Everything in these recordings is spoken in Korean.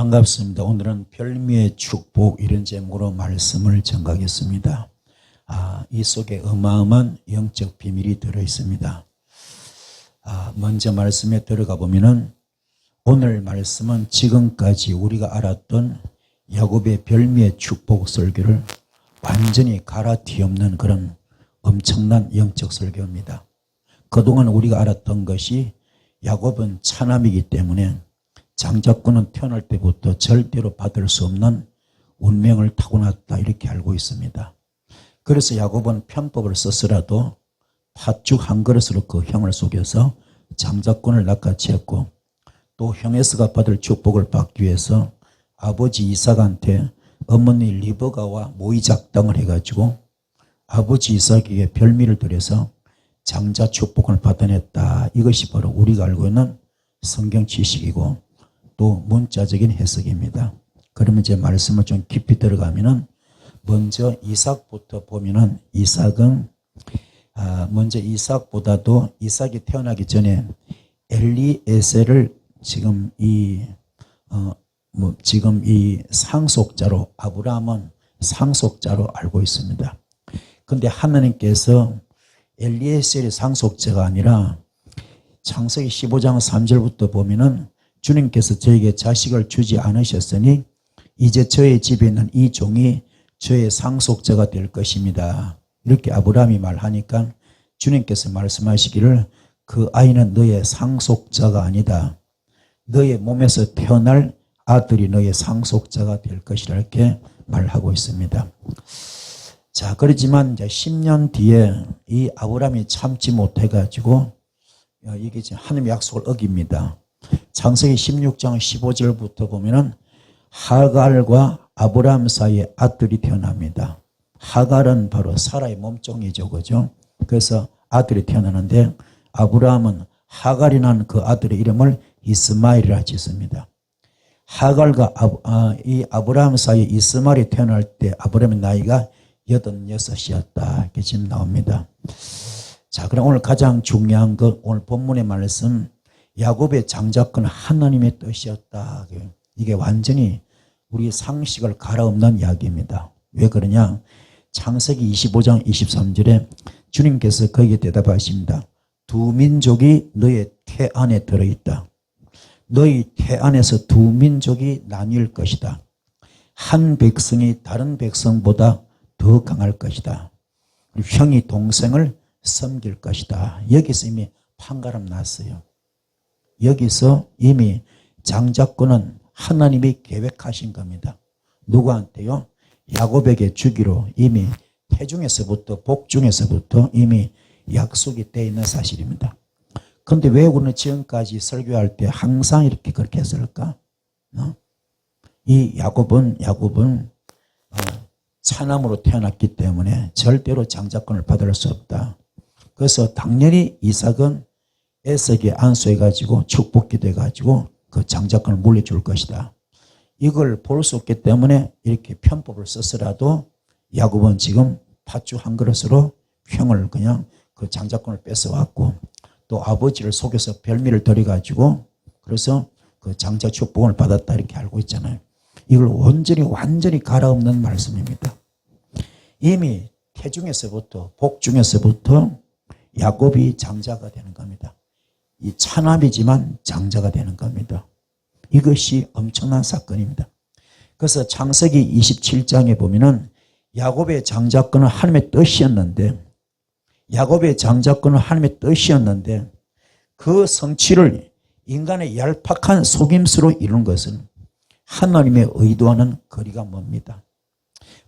반갑습니다. 오늘은 별미의 축복 이런 제목으로 말씀을 전가하겠습니다. 이 속에 어마어마한 영적 비밀이 들어있습니다. 먼저 말씀에 들어가 보면은 오늘 말씀은 지금까지 우리가 알았던 야곱의 별미의 축복 설교를 완전히 갈아뒤엎는 그런 엄청난 영적 설교입니다. 그동안 우리가 알았던 것이 야곱은 차남이기 때문에 장자권은 태어날 때부터 절대로 받을 수 없는 운명을 타고났다 이렇게 알고 있습니다. 그래서 야곱은 편법을 썼으라도 팥죽 한 그릇으로 그 형을 속여서 장자권을 낚아챘고 또 형에서가 받을 축복을 받기 위해서 아버지 이삭한테 어머니 리브가와 모이작당을 해가지고 아버지 이삭에게 별미를 드려서 장자 축복을 받아냈다. 이것이 바로 우리가 알고 있는 성경 지식이고 또 문자적인 해석입니다. 그러면 이제 말씀을 좀 깊이 들어가면은 먼저 이삭부터 보면은 이삭은 먼저 이삭보다도 이삭이 태어나기 전에 엘리에셀을 지금 이 상속자로 아브라함은 상속자로 알고 있습니다. 그런데 하나님께서 엘리에셀이 상속자가 아니라 창세기 15장 3절부터 보면은 주님께서 저에게 자식을 주지 않으셨으니 이제 저의 집에 있는 이 종이 저의 상속자가 될 것입니다. 이렇게 아브라함이 말하니까 주님께서 말씀하시기를 그 아이는 너의 상속자가 아니다. 너의 몸에서 태어날 아들이 너의 상속자가 될 것이라 이렇게 말하고 있습니다. 자, 그렇지만 이제 10년 뒤에 이 아브라함이 참지 못해가지고 이게 지금 하나님의 약속을 어깁니다. 창세기 16장 15절부터 보면은 하갈과 아브라함 사이에 아들이 태어납니다. 하갈은 바로 사라의 몸종이죠, 그죠? 그래서 아들이 태어나는데 아브라함은 하갈이 난 그 아들의 이름을 이스마엘이라 짓습니다. 하갈과 이 아브라함 사이에 이스마엘이 태어날 때 아브라함의 나이가 86이었다. 이렇게 지금 나옵니다. 자, 그럼 오늘 가장 중요한 것, 오늘 본문의 말씀, 야곱의 장자권은 하나님의 뜻이었다. 이게 완전히 우리 상식을 갈아엎는 이야기입니다. 왜 그러냐? 창세기 25장 23절에 주님께서 거기에 대답하십니다. 두 민족이 너의 태 안에 들어있다. 너희 태 안에서 두 민족이 나뉠 것이다. 한 백성이 다른 백성보다 더 강할 것이다. 형이 동생을 섬길 것이다. 여기서 이미 판가름 났어요. 여기서 이미 장자권은 하나님이 계획하신 겁니다. 누구한테요? 야곱에게 주기로 이미 태중에서부터 복중에서부터 이미 약속이 되어 있는 사실입니다. 그런데 왜 우리는 지금까지 설교할 때 항상 이렇게 그렇게 했을까? 이 야곱은 차남으로 태어났기 때문에 절대로 장자권을 받을 수 없다. 그래서 당연히 이삭은 에서에게 안수해가지고 축복기도해가지고 그 장자권을 물려줄 것이다. 이걸 볼 수 없기 때문에 이렇게 편법을 썼으라도 야곱은 지금 팥죽 한 그릇으로 형을 그냥 그 장자권을 뺏어왔고 또 아버지를 속여서 별미를 드려가지고 그래서 그 장자 축복을 받았다 이렇게 알고 있잖아요. 이걸 완전히 갈아엎는 말씀입니다. 이미 태중에서부터 복중에서부터 야곱이 장자가 되는 겁니다. 이 차남이지만 장자가 되는 겁니다. 이것이 엄청난 사건입니다. 그래서 창세기 27장에 보면은 야곱의 장자권은 하나님의 뜻이었는데 그 성취를 인간의 얄팍한 속임수로 이룬 것은 하나님의 의도와는 거리가 멉니다.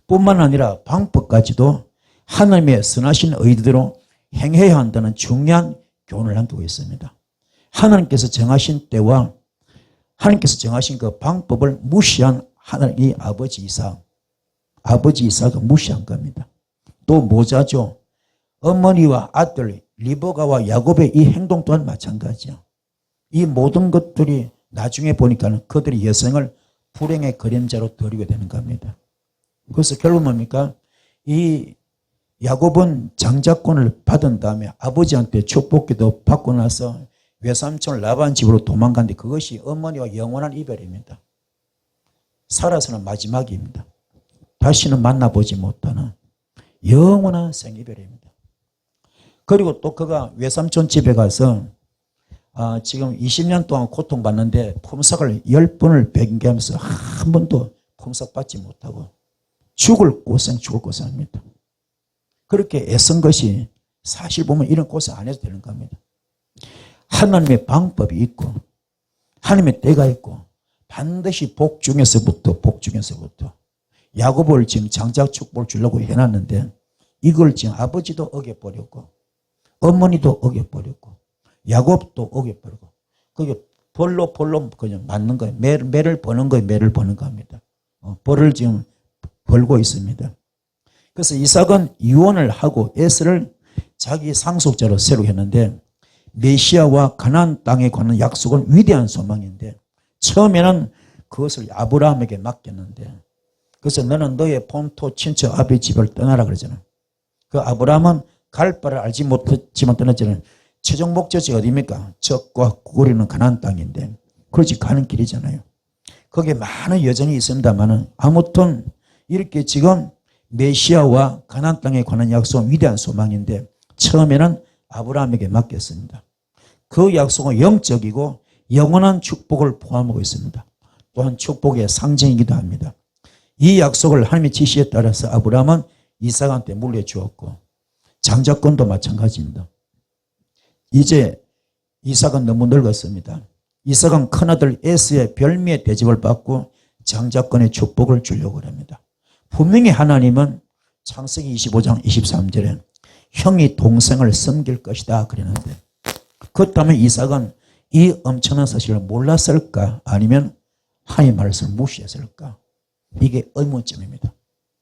뿐만 아니라 방법까지도 하나님의 선하신 의도대로 행해야 한다는 중요한 교훈을 남기고 있습니다. 하나님께서 정하신 때와 하나님께서 정하신 그 방법을 무시한 하나님이 아버지 이삭은 무시한 겁니다. 또 모자죠. 어머니와 아들 리브가와 야곱의 이 행동 또한 마찬가지야. 이 모든 것들이 나중에 보니까 그들의 여생을 불행의 그림자로 드리게 되는 겁니다. 그래서 결국 뭡니까? 이 야곱은 장자권을 받은 다음에 아버지한테 축복기도 받고 나서 외삼촌 라반 집으로 도망갔는데 그것이 어머니와 영원한 이별입니다. 살아서는 마지막입니다. 다시는 만나보지 못하는 영원한 생이별입니다. 그리고 또 그가 외삼촌 집에 가서 지금 20년 동안 고통받는데 품삯을 10번을 변개하면서 한 번도 품삯 받지 못하고 죽을 고생합니다. 그렇게 애쓴 것이 사실 보면 이런 고생 안 해도 되는 겁니다. 하나님의 방법이 있고 하나님의 때가 있고 반드시 복 중에서부터 야곱을 지금 장작 축복을 주려고 해놨는데 이걸 지금 아버지도 어겨버렸고 어머니도 어겨버렸고 야곱도 어겨버리고 그게 벌로 그냥 맞는 거예요. 매를 버는 거예요. 매를 버는 겁니다. 벌을 지금 벌고 있습니다. 그래서 이삭은 이혼을 하고 에스를 자기 상속자로 새로 했는데 메시아와 가나안 땅에 관한 약속은 위대한 소망인데 처음에는 그것을 아브라함에게 맡겼는데 그래서 너는 너의 본토 친척 아비 집을 떠나라 그러잖아요. 그 아브라함은 갈 바를 알지 못했지만 떠났잖아요. 최종 목적지 어디입니까? 적과 구거리는 가나안 땅인데 그렇지 가는 길이잖아요. 거기에 많은 여정이 있습니다만 아무튼 이렇게 지금 메시아와 가나안 땅에 관한 약속은 위대한 소망인데 처음에는 아브라함에게 맡겼습니다. 그 약속은 영적이고 영원한 축복을 포함하고 있습니다. 또한 축복의 상징이기도 합니다. 이 약속을 하나님의 지시에 따라서 아브라함은 이삭한테 물려주었고 장자권도 마찬가지입니다. 이제 이삭은 너무 늙었습니다. 이삭은 큰아들 에스의 별미의 대접을 받고 장자권의 축복을 주려고 합니다. 분명히 하나님은 창세기 25장 23절에 형이 동생을 섬길 것이다 그랬는데 그렇다면 이삭은 이 엄청난 사실을 몰랐을까 아니면 하나님의 말씀을 무시했을까? 이게 의문점입니다.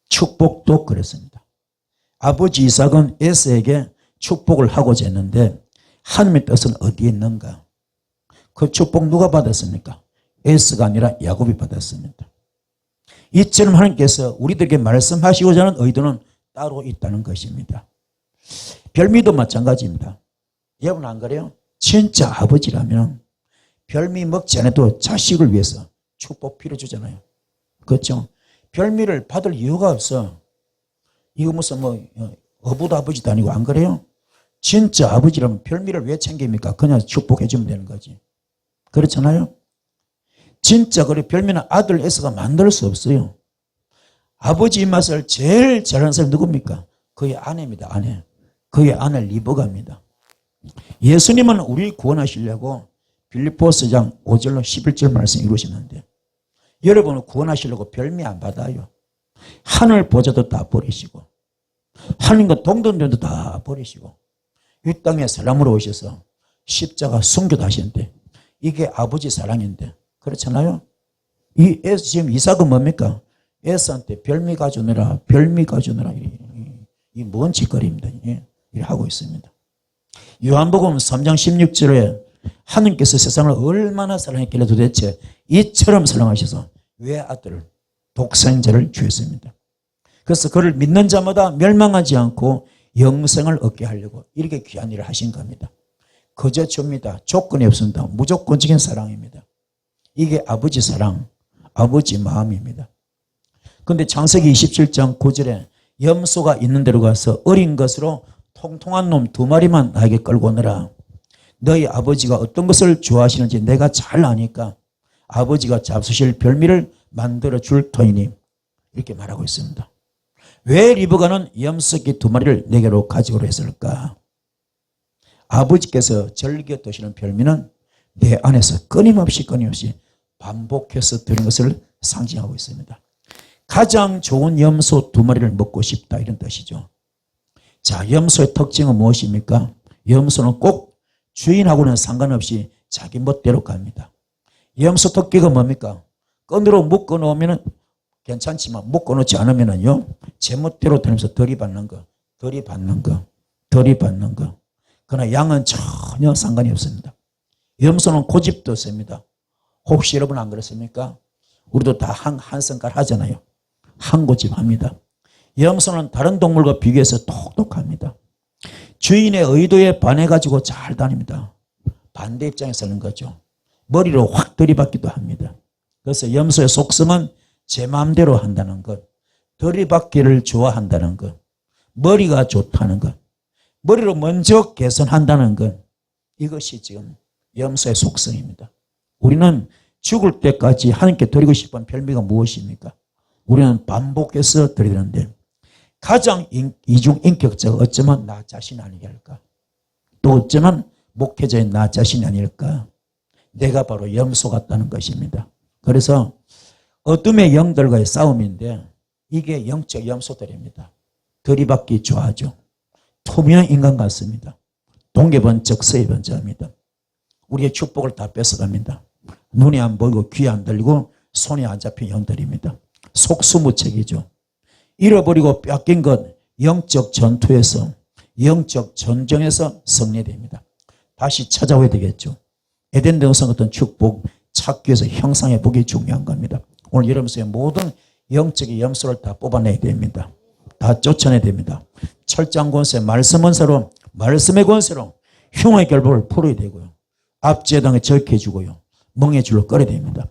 축복도 그랬습니다. 아버지 이삭은 에스에게 축복을 하고자 했는데 하나님의 뜻은 어디에 있는가? 그 축복 누가 받았습니까? 에스가 아니라 야곱이 받았습니다. 이처럼 하나님께서 우리들에게 말씀하시고자 하는 의도는 따로 있다는 것입니다. 별미도 마찬가지입니다. 여러분 안 그래요? 진짜 아버지라면 별미 먹지 않아도 자식을 위해서 축복 빌어주잖아요. 그렇죠? 별미를 받을 이유가 없어. 이거 무슨 어부도 아버지도 아니고 안 그래요? 진짜 아버지라면 별미를 왜 챙깁니까? 그냥 축복해 주면 되는 거지. 그렇잖아요? 진짜 그래 별미는 아들 에서가 만들 수 없어요. 아버지 입맛을 제일 잘하는 사람이 누굽니까? 그의 아내입니다. 아내. 그의 아내 리브가입니다. 예수님은 우리 구원하시려고 빌립보서장 5절로 11절 말씀 이루시는데 여러분을 구원하시려고 별미 안 받아요. 하늘 보좌도 다 버리시고 하나님과 동등전도 다 버리시고 이 땅에 사람으로 오셔서 십자가 순교도 하시는데 이게 아버지 사랑인데 그렇잖아요. 지금 이삭은 뭡니까? 에스한테 별미 가져내라 별미 가져내라 이 뭔 짓거리입니다. 이렇게 하고 있습니다. 요한복음 3장 16절에 하나님께서 세상을 얼마나 사랑했길래 도대체 이처럼 사랑하셔서 왜 아들을 독생자를 주셨습니다. 그래서 그를 믿는 자마다 멸망하지 않고 영생을 얻게 하려고 이렇게 귀한 일을 하신 겁니다. 그저 줍니다. 조건이 없습니다. 무조건적인 사랑입니다. 이게 아버지 사랑, 아버지 마음입니다. 그런데 창세기 27장 9절에 염소가 있는 데로 가서 어린 것으로 통통한 놈 2마리만 나에게 끌고 오너라. 너희 아버지가 어떤 것을 좋아하시는지 내가 잘 아니까 아버지가 잡수실 별미를 만들어 줄 터이니 이렇게 말하고 있습니다. 왜 리브가는 염소끼 2마리를 내게로 가지고 했을까? 아버지께서 즐겨 드시는 별미는 내 안에서 끊임없이 반복해서 드린 것을 상징하고 있습니다. 가장 좋은 염소 2마리를 먹고 싶다 이런 뜻이죠. 자, 염소의 특징은 무엇입니까? 염소는 꼭 주인하고는 상관없이 자기 멋대로 갑니다. 염소 토끼가 뭡니까? 끈으로 묶어 놓으면 괜찮지만 묶어 놓지 않으면요 제 멋대로 다니면서 들이받는 거. 그러나 양은 전혀 상관이 없습니다. 염소는 고집도 없습니다. 혹시 여러분 안 그렇습니까? 우리도 다 한 성깔 하잖아요. 한 고집 합니다. 염소는 다른 동물과 비교해서 똑똑합니다. 주인의 의도에 반해가지고 잘 다닙니다. 반대 입장에 서는 거죠. 머리로 확 들이받기도 합니다. 그래서 염소의 속성은 제 마음대로 한다는 것, 들이받기를 좋아한다는 것, 머리가 좋다는 것, 머리로 먼저 개선한다는 것, 이것이 지금 염소의 속성입니다. 우리는 죽을 때까지 하나님께 드리고 싶은 별미가 무엇입니까? 우리는 반복해서 드리는데 가장 이중인격자가 어쩌면 나 자신 아니겠을까? 또 어쩌면 목회자인 나 자신이 아닐까? 내가 바로 염소 같다는 것입니다. 그래서 어둠의 영들과의 싸움인데 이게 영적 염소들입니다. 들이받기 좋아하죠. 투명한 인간 같습니다. 동계번쩍 서해번쩍합니다. 우리의 축복을 다 뺏어갑니다. 눈이 안 보이고 귀 안 들리고 손이 안 잡힌 영들입니다. 속수무책이죠. 잃어버리고 뺏긴 것 영적 전투에서 영적 전쟁에서 승리됩니다. 다시 찾아와야 되겠죠. 에덴 동산 같은 축복 찾기 위해서 형상해 보기 중요한 겁니다. 오늘 여러분의 모든 영적인 염소를 다 뽑아내야 됩니다. 다 쫓아내야 됩니다. 철장 권세, 말씀 권세로, 말씀의 권세로 흉의 결박을 풀어야 되고요. 압제당에 적해주고요. 멍에 줄로 끌어야 됩니다.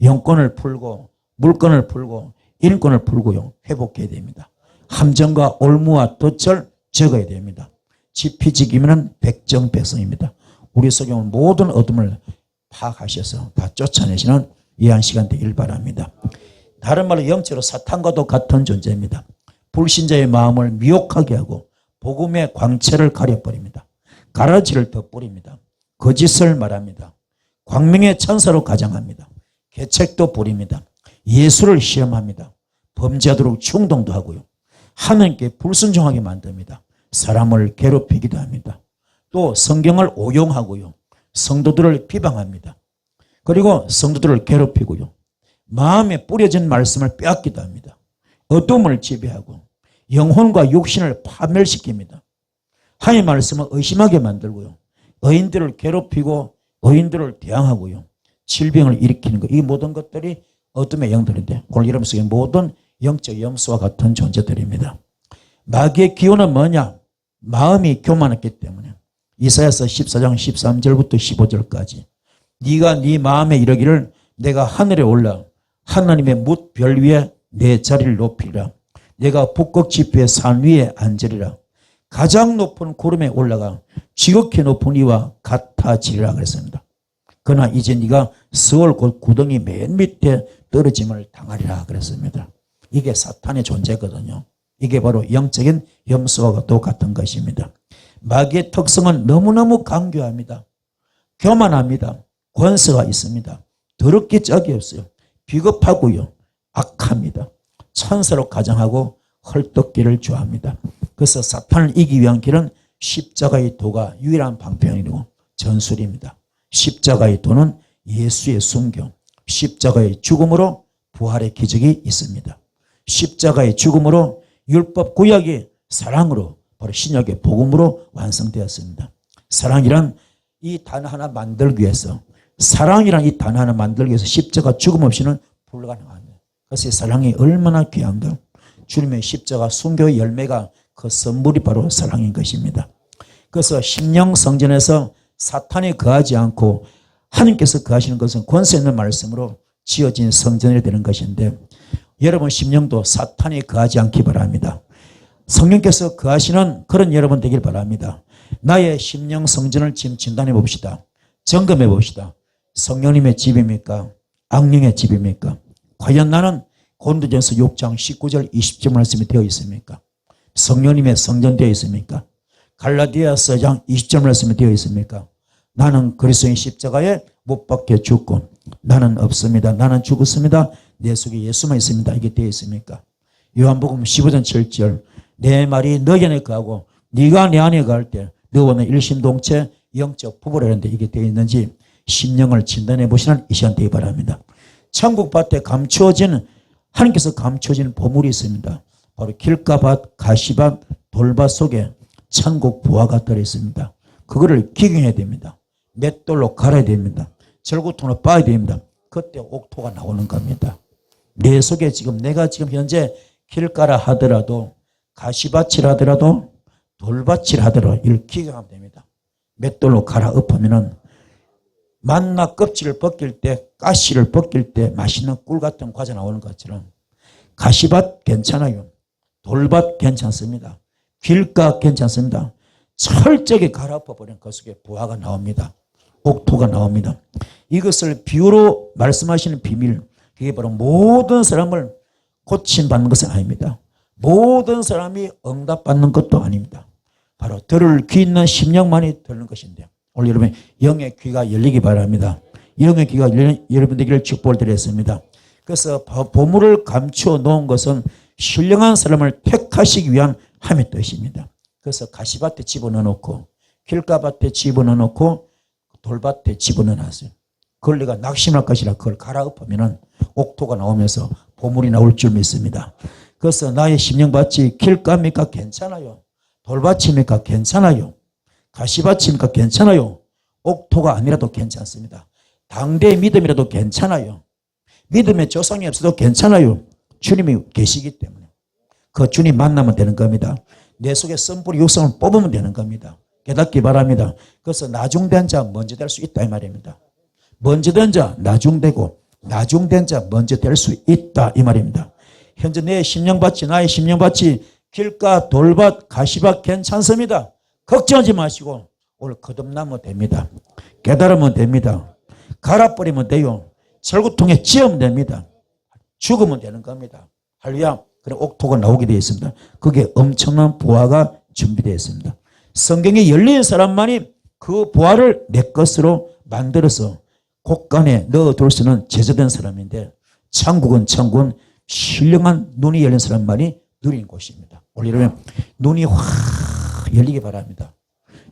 영권을 풀고 물권을 풀고 인권을 풀고요. 회복해야 됩니다. 함정과 올무와 덫을 적어야 됩니다. 지피지기면 백정백성입니다. 우리 속에 온 모든 어둠을 파악하셔서 다 쫓아내시는 이한 시간 되길 바랍니다. 다른 말로 영적으로 사탄과도 같은 존재입니다. 불신자의 마음을 미혹하게 하고 복음의 광채를 가려버립니다. 가라지를 덧뿌립니다. 거짓을 말합니다. 광명의 천사로 가장합니다. 계책도 부립니다. 예수를 시험합니다. 범죄하도록 충동도 하고요. 하나님께 불순종하게 만듭니다. 사람을 괴롭히기도 합니다. 또 성경을 오용하고요. 성도들을 비방합니다. 그리고 성도들을 괴롭히고요. 마음에 뿌려진 말씀을 빼앗기도 합니다. 어둠을 지배하고 영혼과 육신을 파멸시킵니다. 하나님의 말씀을 의심하게 만들고요. 의인들을 괴롭히고 의인들을 대항하고요. 질병을 일으키는 것, 이 모든 것들이 어둠의 영들인데 오늘 여러분 속에 모든 영적 염소와 같은 존재들입니다. 마귀의 기호는 뭐냐? 마음이 교만했기 때문에 이사야서 14장 13절부터 15절까지 네가 네 마음에 이르기를 내가 하늘에 올라 하나님의 뭇별 위에 내 자리를 높이리라. 내가 북극 지표의 산 위에 앉으리라. 가장 높은 구름에 올라가 지극히 높은 이와 같아지리라 그랬습니다. 그러나 이제 네가 스올 곧 구덩이 맨 밑에 떨어짐을 당하리라 그랬습니다. 이게 사탄의 존재거든요. 이게 바로 영적인 염소와 같은 것입니다. 마귀의 특성은 너무너무 강교합니다. 교만합니다. 권세가 있습니다. 더럽게 짝이 없어요. 비겁하고요. 악합니다. 천사로 가장하고 헐떡기를 좋아합니다. 그래서 사탄을 이기기 위한 길은 십자가의 도가 유일한 방편이고 전술입니다. 십자가의 도는 예수의 순교, 십자가의 죽음으로 부활의 기적이 있습니다. 십자가의 죽음으로 율법 구약이 사랑으로 바로 신약의 복음으로 완성되었습니다. 사랑이란 이 단 하나 만들기 위해서 사랑이란 이 단 하나 만들기 위해서 십자가 죽음 없이는 불가능합니다. 그래서 사랑이 얼마나 귀한가. 주님의 십자가 순교의 열매가 그 선물이 바로 사랑인 것입니다. 그래서 심령 성전에서 사탄이 거하지 않고 하나님께서 거하시는 것은 권세 있는 말씀으로 지어진 성전이 되는 것인데 여러분 심령도 사탄이 거하지 않기 바랍니다. 성령께서 거하시는 그런 여러분 되길 바랍니다. 나의 심령 성전을 지금 진단해 봅시다. 점검해 봅시다. 성령님의 집입니까? 악령의 집입니까? 과연 나는 고린도전서 6장 19절 20절 말씀이 되어 있습니까? 성령님의 성전 되어 있습니까? 갈라디아서 4장 20절 말씀이 되어 있습니까? 나는 그리스도의 십자가에 못 박혀 죽고 나는 없습니다. 나는 죽었습니다. 내 속에 예수만 있습니다. 이게 되어 있습니까? 요한복음 15장 7절 내 말이 너희 안에 거하고 네가 내 안에 거할 때 너와 나 일심동체 영적 부부라는데 이게 되어 있는지 심령을 진단해 보시는 이 시간 되기 바랍니다. 천국 밭에 감추어진 하나님께서 감추어진 보물이 있습니다. 바로 길가밭, 가시밭, 돌밭 속에 천국 부화가 들어있습니다. 그거를 기경해야 됩니다. 맷돌로 갈아야 됩니다. 절구통으로 빻아야 됩니다. 그때 옥토가 나오는 겁니다. 내 속에 지금 내가 지금 현재 길가라 하더라도 가시밭이라 하더라도 돌밭이라 하더라도 이를 기경하면 됩니다. 맷돌로 갈아 엎으면은 만나 껍질을 벗길 때, 가시를 벗길 때 맛있는 꿀 같은 과자 나오는 것처럼 가시밭 괜찮아요. 돌밭 괜찮습니다. 길가 괜찮습니다. 철저하게 갈아엎어버린 그 속에 부화가 나옵니다. 옥토가 나옵니다. 이것을 비유로 말씀하시는 비밀, 그게 바로 모든 사람을 고침받는 것은 아닙니다. 모든 사람이 응답받는 것도 아닙니다. 바로 들을 귀 있는 심령만이 듣는 것인데, 오늘 여러분 영의 귀가 열리기 바랍니다. 영의 귀가 여러분 되기를 축복을 드렸습니다. 그래서 보물을 감추어 놓은 것은 신령한 사람을 택하시기 위한 함의 뜻입니다. 그래서 가시밭에 집어넣어 놓고 길가밭에 집어넣어 놓고 돌밭에 집어넣어 놨어요. 그걸 내가 낙심할 것이라 그걸 갈아엎으면 옥토가 나오면서 보물이 나올 줄 믿습니다. 그래서 나의 심령밭이 길가입니까? 괜찮아요. 돌밭입니까? 괜찮아요. 가시밭입니까? 괜찮아요. 옥토가 아니라도 괜찮습니다. 당대의 믿음이라도 괜찮아요. 믿음의 조상이 없어도 괜찮아요. 주님이 계시기 때문에. 그 주님 만나면 되는 겁니다. 내 속에 썬뿌리 육성을 뽑으면 되는 겁니다. 깨닫기 바랍니다. 그래서 나중된 자 먼저 될 수 있다 이 말입니다. 먼저 된 자 나중되고 나중된 자 먼저 될 수 있다 이 말입니다. 현재 내 심령밭이 나의 심령밭이 길가 돌밭 가시밭 괜찮습니다. 걱정하지 마시고 오늘 거듭나면 됩니다. 깨달으면 됩니다. 갈아버리면 돼요. 철구통에 찧으면 됩니다. 죽으면 되는 겁니다. 할렐루야. 그래 옥토가 나오게 되어 있습니다. 그게 엄청난 부활가 준비되어 있습니다. 성경에 열린 사람만이 그 부활을 내 것으로 만들어서 곳간에 넣어둘 수 있는 제자된 사람인데 천국은 신령한 눈이 열린 사람만이 누리는 곳입니다. 오늘 여러분 눈이 확 열리기 바랍니다.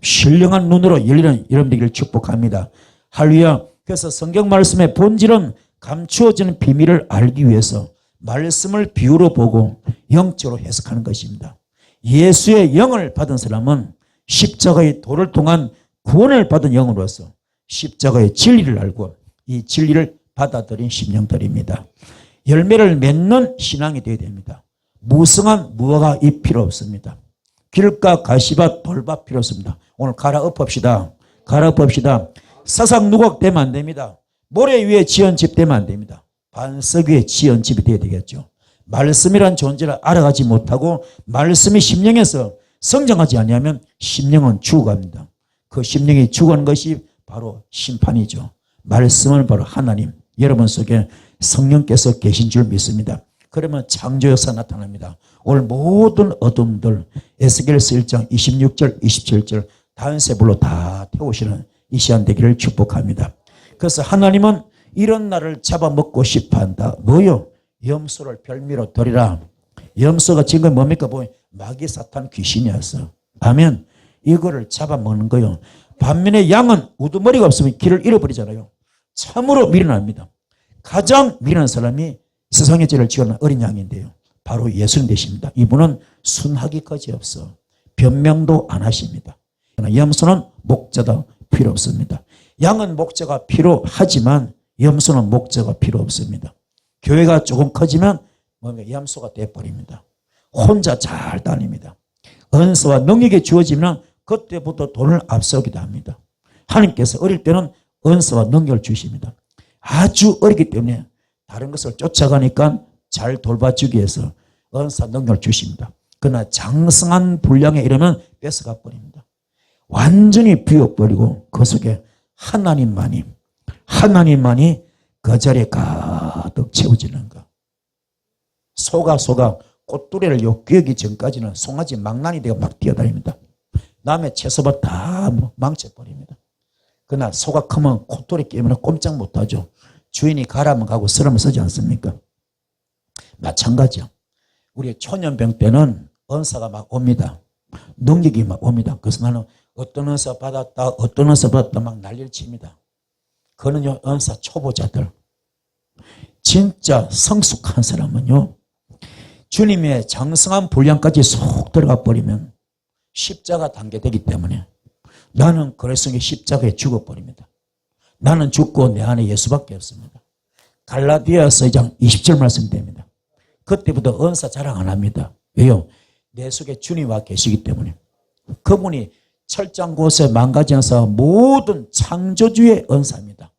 신령한 눈으로 열리는 여러분 되기를 축복합니다. 할렐루야. 그래서 성경 말씀의 본질은 감추어지는 비밀을 알기 위해서 말씀을 비유로 보고 영적으로 해석하는 것입니다. 예수의 영을 받은 사람은 십자가의 도를 통한 구원을 받은 영으로서 십자가의 진리를 알고 이 진리를 받아들인 심령들입니다. 열매를 맺는 신앙이 되어야 됩니다. 무성한 무화과 잎 필요 없습니다. 길가 가시밭 돌밭 필요 없습니다. 오늘 갈아엎읍시다. 사상 누각되면 안 됩니다. 모래 위에 지은 집 되면 안 됩니다. 반석 위에 지은 집이 되어야 되겠죠. 말씀이란 존재를 알아가지 못하고 말씀이 심령에서 성장하지 않으면 심령은 죽어갑니다. 그 심령이 죽어가는 것이 바로 심판이죠. 말씀은 바로 하나님, 여러분 속에 성령께서 계신 줄 믿습니다. 그러면 창조 역사 나타납니다. 오늘 모든 어둠들 에스겔서 1장 26절 27절 단세불로 다 태우시는 이 시간 되기를 축복합니다. 그래서 하나님은 이런 나를 잡아먹고 싶어한다. 뭐요? 염소를 별미로 드리라. 염소가 지금 뭡니까? 마귀 사탄 귀신이었어. 아멘. 이거를 잡아먹는 거요. 반면에 양은 우두머리가 없으면 길을 잃어버리잖아요. 참으로 미련합니다. 가장 미련한 사람이 세상의 죄를 지어낸 어린 양인데요. 바로 예수님 되십니다. 이분은 순하기 거지없어. 변명도 안 하십니다. 염소는 목자가 필요 없습니다. 양은 목자가 필요하지만 염소는 목자가 필요 없습니다. 교회가 조금 커지면 염소가 돼버립니다. 혼자 잘 다닙니다. 은사와 능력이 주어지면 그때부터 돈을 앞서기도 합니다. 하나님께서 어릴 때는 은사와 능력을 주십니다. 아주 어리기 때문에 다른 것을 쫓아가니까 잘 돌봐주기 위해서 은사 능력을 주십니다. 그러나 장성한 분량에 이르면 뺏어가 버립니다. 완전히 비워버리고 그 속에 하나님만이 그 자리에 가득 채워지는 것. 소가 꽃두레를 욕귀하기 전까지는 송아지 망나니 되어 막 뛰어다닙니다. 남의 채소밭 다 망쳐버립니다. 그러나 소가 크면 꽃두레 끼면 꼼짝 못하죠. 주인이 가라면 가고 쓰라면 쓰지 않습니까? 마찬가지요. 우리 초년병 때는 은사가 막 옵니다. 능력이 막 옵니다. 그래서 나는 어떤 은사 받았다 막 난리를 칩니다. 그는요 은사 초보자들. 진짜 성숙한 사람은요 주님의 장성한 분량까지 쏙 들어가 버리면 십자가 단계되기 때문에 나는 그래서 십자가에 죽어버립니다. 나는 죽고 내 안에 예수밖에 없습니다. 갈라디아서 2장 20절 말씀됩니다. 그때부터 은사 자랑 안 합니다. 왜요? 내 속에 주님 와 계시기 때문에. 그분이 철장 곳에 망가져서 모든 창조주의 은사입니다.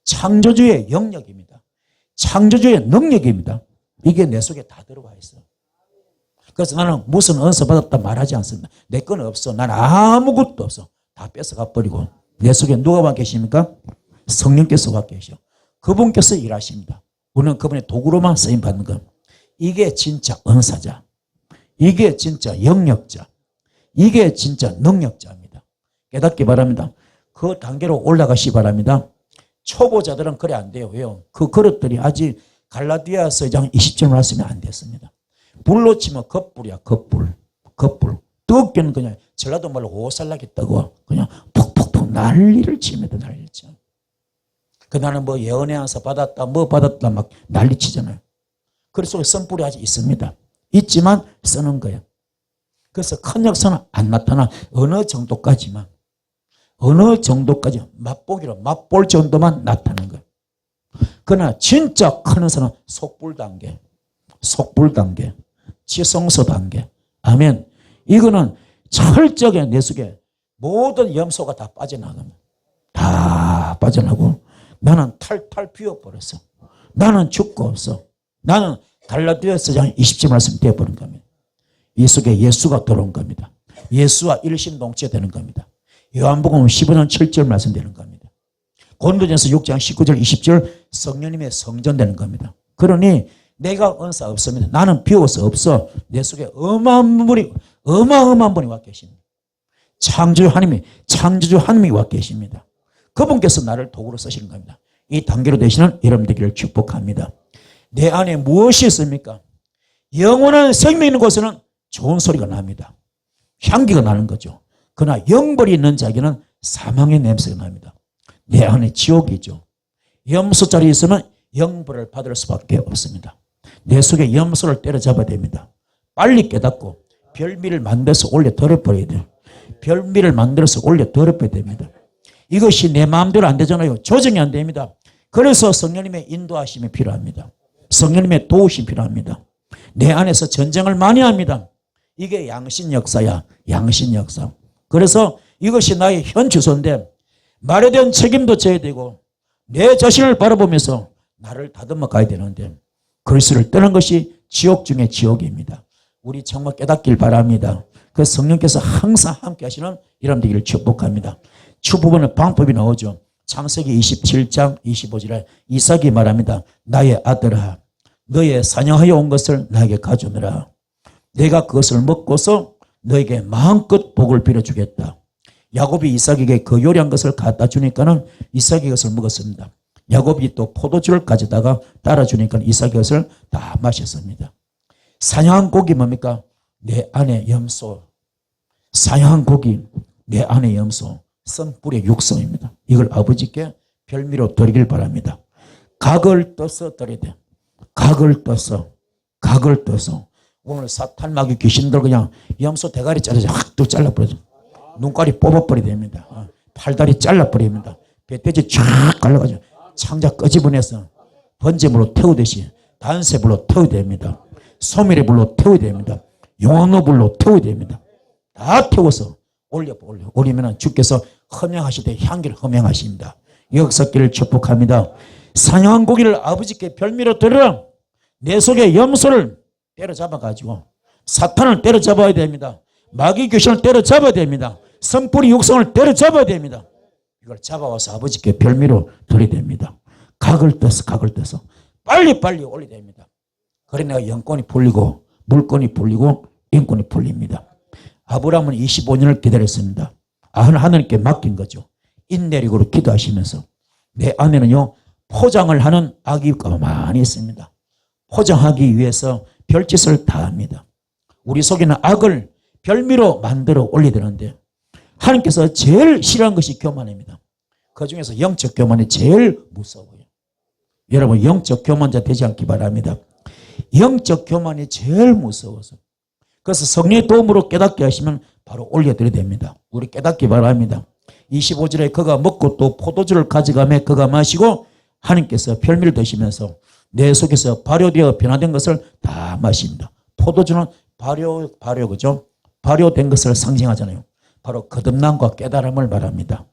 창조주의 영역입니다. 창조주의 능력입니다. 이게 내 속에 다 들어가 있어요. 그래서 나는 무슨 은사 받았다 말하지 않습니다. 내 건 없어. 난 아무것도 없어. 다 뺏어가 버리고. 내 속에 누가 와 계십니까? 성령께서 와 계셔. 그분께서 일하십니다. 우리는 그분의 도구로만 쓰임 받는 것. 이게 진짜 은사자. 이게 진짜 영역자. 이게 진짜 능력자입니다. 깨닫기 바랍니다. 그 단계로 올라가시 바랍니다. 초보자들은 그래 안 돼요. 왜요? 그 그릇들이 아직 갈라디아서 2장 20절 말씀이 안 됐습니다. 불로 치면 겉불이야. 겉불. 뜨겁게는 그냥 전라도 말로 오살나겠다고 그냥 푹푹푹 난리를 칩니다. 난리를 쳐. 그 나는 뭐 예언의 안사 받았다 뭐 받았다 막 난리치잖아요. 그 속에 선불이 아직 있습니다. 있지만 쓰는 거예요. 그래서 큰 역사는 안 나타나. 어느 정도까지만 맛보기로 맛볼 정도만 나타나는 거예요. 그러나 진짜 큰 역사는 속불 단계, 지성소 단계. 아멘. 이거는 철저하게 내 속에 모든 염소가 다 빠져나갑니다. 다 빠져나고 나는 탈탈 비워버렸어. 나는 죽고 없어. 나는 갈라디아서 20절 말씀 되어버린 겁니다. 이 속에 예수가 들어온 겁니다. 예수와 일심동체 되는 겁니다. 요한복음 15장 7절 말씀 되는 겁니다. 고린도전서 6장 19절 20절 성령님의 성전 되는 겁니다. 그러니 내가 은사 없습니다. 나는 비워서 없어. 내 속에 어마어마한 분이 와 계십니다. 창조주 하나님이 와 계십니다. 그분께서 나를 도구로 쓰시는 겁니다. 이 단계로 되시는 여러분 되기를 축복합니다. 내 안에 무엇이 있습니까? 영원한 생명 있는 곳에는 좋은 소리가 납니다. 향기가 나는 거죠. 그러나 영벌이 있는 자에게는 사망의 냄새가 납니다. 내 안에 지옥이죠. 염소자리에 있으면 영벌을 받을 수밖에 없습니다. 내 속에 염소를 때려잡아야 됩니다. 빨리 깨닫고 별미를 만들어서 올려 더럽혀야 돼요. 별미를 만들어서 올려 더럽혀야 됩니다. 이것이 내 마음대로 안 되잖아요. 조정이 안 됩니다. 그래서 성령님의 인도하심이 필요합니다. 성령님의 도우심이 필요합니다. 내 안에서 전쟁을 많이 합니다. 이게 양신 역사야. 양신 역사. 그래서 이것이 나의 현 주소인데 말에 대한 책임도 져야 되고 내 자신을 바라보면서 나를 다듬어 가야 되는데 그리스도를 떠난 것이 지옥 중에 지옥입니다. 우리 정말 깨닫길 바랍니다. 그 성령께서 항상 함께 하시는 이런 되기를 축복합니다. 추부분의 방법이 나오죠. 창세기 27장 25절에 이삭이 말합니다. 나의 아들아 너의 사냥하여 온 것을 나에게 가져오너라. 내가 그것을 먹고서 너에게 마음껏 복을 빌어주겠다. 야곱이 이삭에게 그 요리한 것을 갖다 주니까는 이삭이 그것을 먹었습니다. 야곱이 또 포도주를 가져다가 따라주니까 이삭이 그것을 다 마셨습니다. 사냥한 고기 뭡니까? 내 안에 염소. 사냥한 고기 내 안에 염소. 선불의 육성입니다. 이걸 아버지께 별미로 드리길 바랍니다. 각을 떠서 드려야 돼. 각을 떠서. 오늘 사탄 마귀 귀신들 그냥 염소 대가리 자르자 확 또 잘라버려요. 눈깔이 뽑아버려야 됩니다. 팔다리 잘라버립니다. 배돼지 쫙 갈라가지고 창자 끄집어내서 번제물로 태우듯이 단세불로 태워야 됩니다. 소멸의 불로 태워야 됩니다. 용왕로 불로 태워야 됩니다. 다 태워서 올리면 주께서 허명하시되 향기를 허명하십니다. 역사길을 축복합니다. 사냥한 고기를 아버지께 별미로 드려라. 내 속에 염소를 때려잡아가지고 사탄을 때려잡아야 됩니다. 마귀 귀신을 때려잡아야 됩니다. 선불이 육성을 때려잡아야 됩니다. 이걸 잡아와서 아버지께 별미로 드려야 됩니다. 각을 떠서 빨리 올려야 됩니다. 그래 내가 영권이 풀리고 물권이 풀리고 인권이 풀립니다. 아브라함은 25년을 기다렸습니다. 하나님께 맡긴 거죠. 인내력으로 기도하시면서 내 안에는요 포장을 하는 악의가 많이 있습니다. 포장하기 위해서 별짓을 다 합니다. 우리 속에는 악을 별미로 만들어 올려야 되는데 하나님께서 제일 싫어하는 것이 교만입니다. 그 중에서 영적 교만이 제일 무서워요. 여러분 영적 교만자 되지 않기 바랍니다. 영적 교만이 제일 무서워서 그래서 성령의 도움으로 깨닫게 하시면 바로 올려드려야 됩니다. 우리 깨닫기 바랍니다. 25절에 그가 먹고 또 포도주를 가져가며 그가 마시고 하나님께서 별미를 드시면서 내 속에서 발효되어 변화된 것을 다 마십니다. 포도주는 발효 그죠? 발효된 것을 상징하잖아요. 바로 거듭남과 깨달음을 말합니다.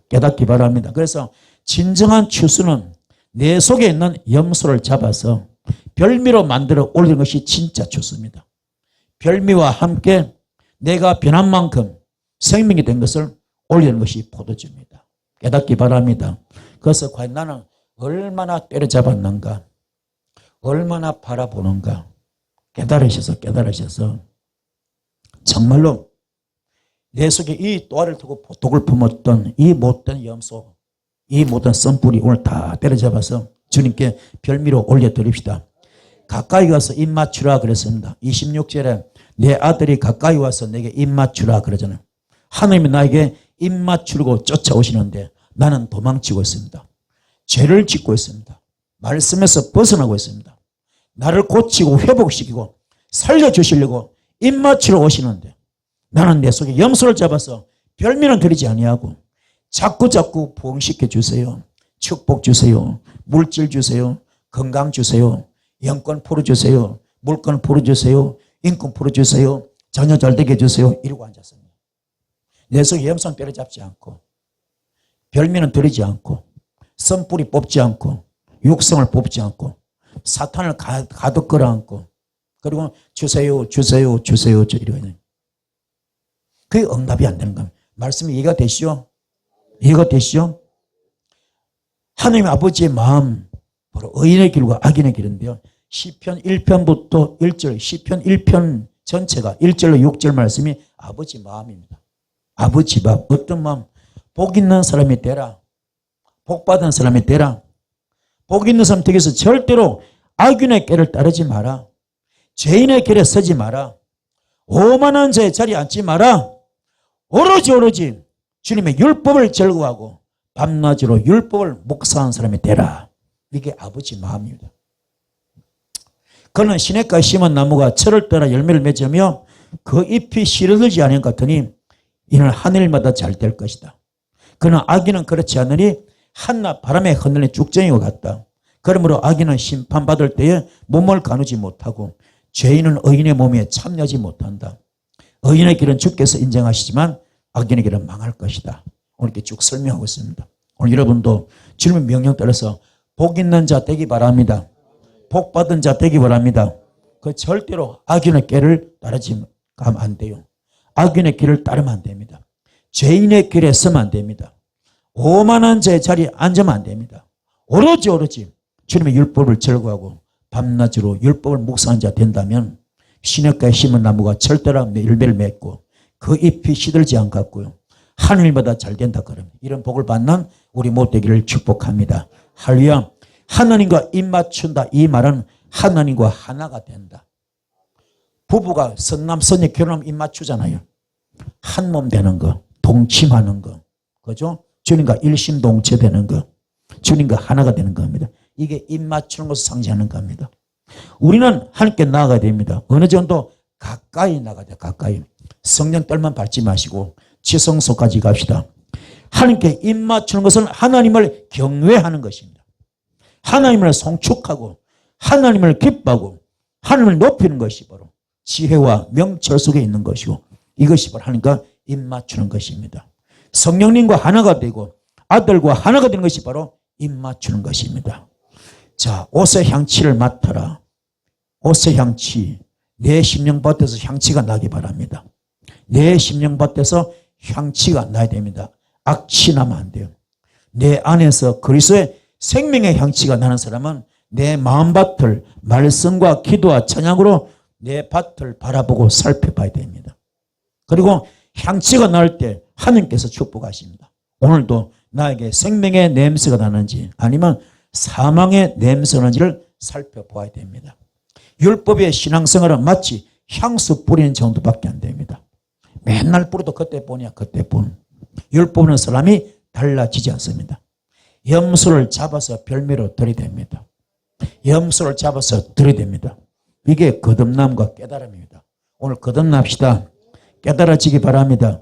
깨닫기 바랍니다. 그래서 진정한 추수는 내 속에 있는 염소를 잡아서 별미로 만들어 올리는 것이 진짜 추수입니다. 별미와 함께 내가 변한 만큼 생명이 된 것을 올리는 것이 포도주입니다. 깨닫기 바랍니다. 그래서 과연 나는 얼마나 때려잡았는가, 얼마나 바라보는가, 깨달으셔서 정말로 내 속에 이 또아를 두고 독을 품었던 이 못된 염소, 이 못된 썬뿌리 오늘 다 때려잡아서 주님께 별미로 올려드립시다. 가까이 가서 입 맞추라 그랬습니다. 26절에 내 아들이 가까이 와서 내게 입 맞추라 그러잖아요. 하나님이 나에게 입 맞추려고 쫓아오시는데 나는 도망치고 있습니다. 죄를 짓고 있습니다. 말씀에서 벗어나고 있습니다. 나를 고치고 회복시키고 살려주시려고 입 맞추러 오시는데 나는 내 속에 염소를 잡아서 별미는 드리지 아니하고 자꾸 부흥시켜 주세요. 축복 주세요. 물질 주세요. 건강 주세요. 영권 풀어주세요. 물권 풀어주세요. 인권 풀어주세요. 자녀 잘 되게 해주세요. 이러고 앉았습니다. 내 속에 염소는 때려잡지 않고 별미는 드리지 않고 선뿌리 뽑지 않고 육성을 뽑지 않고 사탄을 가득 끌어안고 그리고 주세요 이러거든요. 그게 응답이 안 되는 겁니다. 말씀이 이해가 되시죠? 이해가 되시죠? 하나님 아버지의 마음 바로 의인의 길과 악인의 길인데요. 시편 1편부터 1절, 시편 1편 전체가 1절로 6절 말씀이 아버지 마음입니다. 아버지 마음. 어떤 마음? 복 있는 사람이 되라. 복 받은 사람이 되라. 복 있는 사람 되기 위해서 절대로 악인의 길을 따르지 마라. 죄인의 길에 서지 마라. 오만한 자의 자리에 앉지 마라. 오로지 주님의 율법을 즐거워하고 밤낮으로 율법을 묵상하는 사람이 되라. 이게 아버지 마음입니다. 그는 시냇가에 심은 나무가 철을 따라 열매를 맺으며 그 잎이 시들지 않은 것 같으니 이는 하늘마다 잘 될 것이다. 그는 악인은 그렇지 않으니 한낮 바람에 흔들린 쭉정이와 같다. 그러므로 악인은 심판받을 때에 몸을 가누지 못하고 죄인은 의인의 몸에 참여하지 못한다. 의인의 길은 주께서 인정하시지만 악인의 길은 망할 것이다. 오늘 이렇게 쭉 설명하고 있습니다. 오늘 여러분도 주님의 명령 따라서 복 있는 자 되기 바랍니다. 복 받은 자 되기 바랍니다. 그 절대로 악인의 길을 따르지 가면 안 돼요. 악인의 길을 따르면 안 됩니다. 죄인의 길에 서면 안 됩니다. 오만한 자의 자리에 앉으면 안 됩니다. 오로지 주님의 율법을 즐거워하고 밤낮으로 율법을 묵상한 자 된다면 시냇가에 심은 나무가 절대로 열매를 맺고 그 잎이 시들지 않겠고요. 하늘마다 잘 된다 그러면 이런 복을 받는 우리 못 되기를 축복합니다. 할렐루야. 하나님과 입 맞춘다 이 말은 하나님과 하나가 된다. 부부가 선남선녀 결혼하면 입 맞추잖아요. 한 몸 되는 거, 동침하는 거, 그죠? 주님과 일심동체 되는 거, 주님과 하나가 되는 겁니다. 이게 입 맞추는 것을 상징하는 겁니다. 우리는 하나님께 나아가야 됩니다. 어느 정도 가까이 나가야 돼요. 가까이. 성령 뜰만 밟지 마시고 지성소까지 갑시다. 하나님께 입 맞추는 것은 하나님을 경외하는 것입니다. 하나님을 송축하고 하나님을 기뻐하고 하나님을 높이는 것이 바로 지혜와 명철 속에 있는 것이고 이것이 바로 하나님과 입 맞추는 것입니다. 성령님과 하나가 되고 아들과 하나가 되는 것이 바로 입 맞추는 것입니다. 자, 옷의 향취를 맡아라. 옷의 향취. 내 심령밭에서 향취가 나기 바랍니다. 내 심령밭에서 향취가 나야 됩니다. 악취 나면 안 돼요. 내 안에서 그리스도의 생명의 향취가 나는 사람은 내 마음밭을 말씀과 기도와 찬양으로 내 밭을 바라보고 살펴봐야 됩니다. 그리고 향취가 날 때 하나님께서 축복하십니다. 오늘도 나에게 생명의 냄새가 나는지 아니면 사망의 냄새가 나는지를 살펴봐야 됩니다. 율법의 신앙생활은 마치 향수 뿌리는 정도밖에 안 됩니다. 맨날 뿌려도 그때 뿐이야. 그때 뿐. 율법은 사람이 달라지지 않습니다. 염소를 잡아서 별미로 들이댑니다. 염소를 잡아서 들이댑니다. 이게 거듭남과 깨달음입니다. 오늘 거듭납시다. 깨달아지기 바랍니다.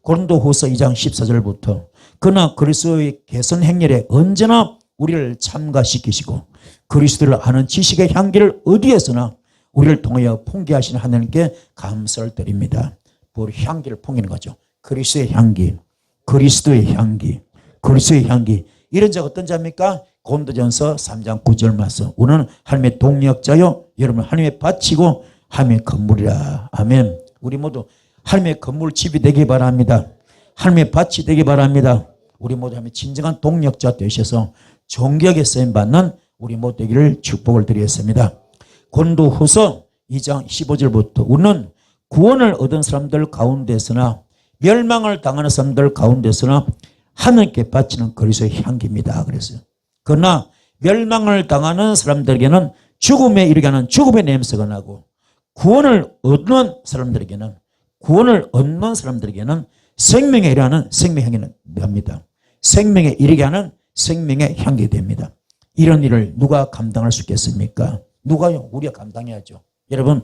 고린도후서 2장 14절부터 그러나 그리스도의 개선 행렬에 언제나 우리를 참가시키시고 그리스도를 아는 지식의 향기를 어디에서나 우리를 통하여 풍기하시는 하나님께 감사를 드립니다. 그 향기를 풍기는 거죠. 그리스도의 향기, 그리스도의 향기, 그리스도의 향기. 이런 자가 어떤 자입니까? 고린도전서 3장 9절 말씀. 우리는 하나님의 동력자요, 여러분 하나님의 밭이고 하나님의 건물이라. 아멘. 우리 모두 하나님의 건물 집이 되기 바랍니다. 하나님의 밭이 되기 바랍니다. 우리 모두 하나님의 진정한 동력자 되셔서 존귀하게 쓰임받는 우리 모두 되기를 축복을 드리겠습니다. 고린도후서 2장 15절부터 우리는 구원을 얻은 사람들 가운데서나 멸망을 당하는 사람들 가운데서나 하나님께 바치는 그리스도의 향기입니다. 그랬어요. 그러나 멸망을 당하는 사람들에게는 죽음에 이르게 하는 죽음의 냄새가 나고 구원을 얻는 사람들에게는 생명에 이르게 하는 생명의 향기가 납니다. 생명에 이르게 하는 생명의 향기 됩니다. 이런 일을 누가 감당할 수 있겠습니까? 누가요? 우리가 감당해야죠. 여러분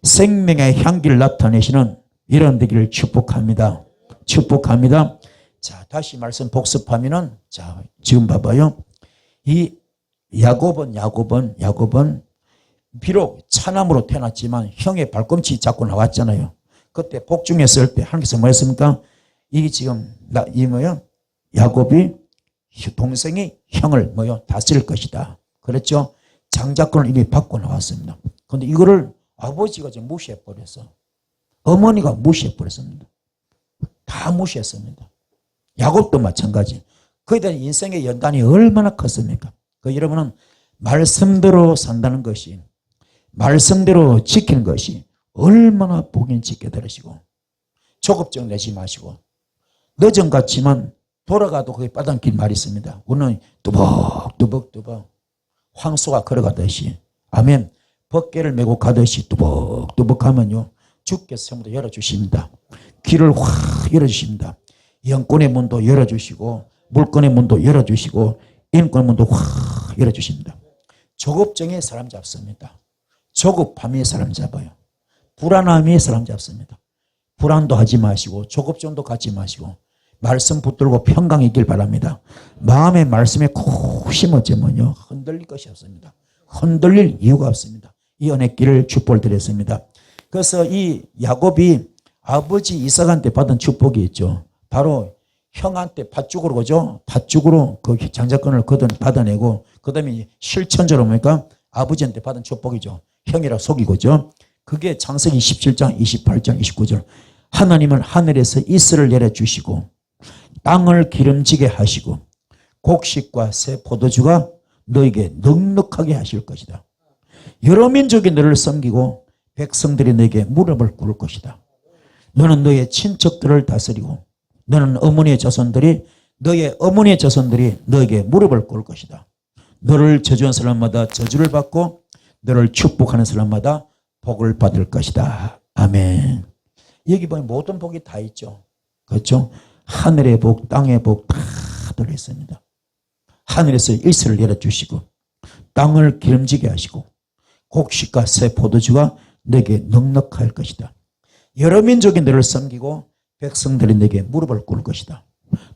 생명의 향기를 나타내시는 이런 되기를 축복합니다. 축복합니다. 자, 다시 말씀 복습하면은, 자, 지금 봐봐요. 이 야곱은 비록 차남으로 태어났지만 형의 발꿈치 잡고 나왔잖아요. 그때 복중했을 때 하나님께서 뭐 했습니까? 이게 지금 야곱이 동생이 형을 다스릴 것이다. 그랬죠? 장자권을 이미 받고 나왔습니다. 그런데 이거를 아버지가 좀 무시해버렸어. 어머니가 무시해버렸습니다. 다 무시했습니다. 야곱도 마찬가지. 그에 대한 인생의 연단이 얼마나 컸습니까? 여러분은 말씀대로 산다는 것이, 말씀대로 지키는 것이 얼마나 복인 지켜 들으시고 조급증 내지 마시고 늦은 같지만 돌아가도 거기 빠단길 말이 있습니다. 우리는 뚜벅뚜벅 황소가 걸어가듯이, 아멘, 벗개를 메고 가듯이 뚜벅뚜벅 하면요 주께서 전부 다 열어주십니다. 길을 확 열어주십니다. 영권의 문도 열어주시고 물권의 문도 열어주시고 인권의 문도 확 열어주십니다. 조급증이 사람 잡습니다. 조급함이 사람 잡아요. 불안함이 사람 잡습니다. 불안도 하지 마시고 조급증도 갖지 마시고 말씀 붙들고 평강이길 바랍니다. 마음의 말씀에 콕 심어지면요 흔들릴 것이 없습니다. 흔들릴 이유가 없습니다. 이 은혜길을 축복을 드렸습니다. 그래서 이 야곱이 아버지 이삭한테 받은 축복이 있죠. 바로 형한테 팥죽으로, 그죠? 팥죽으로 그 장자권을 받아내고 그 다음에 실천적으로 뭡니까? 아버지한테 받은 축복이죠. 형이라 속이고죠. 그게 창세기 17장 28장 29절. 하나님은 하늘에서 이슬을 내려주시고 땅을 기름지게 하시고 곡식과 새 포도주가 너에게 넉넉하게 하실 것이다. 여러 민족이 너를 섬기고 백성들이 너에게 무릎을 꿇을 것이다. 너는 너의 친척들을 다스리고 너는 어머니의 자손들이 너에게 무릎을 꿇을 것이다. 너를 저주한 사람마다 저주를 받고 너를 축복하는 사람마다 복을 받을 것이다. 아멘. 여기 보면 모든 복이 다 있죠. 그렇죠? 하늘의 복, 땅의 복 다 들어있습니다. 하늘에서 일세를 내려주시고 땅을 기름지게 하시고 곡식과 새 포도주가 내게 넉넉할 것이다. 여러 민족이 너를 섬기고 백성들이 내게 무릎을 꿇을 것이다.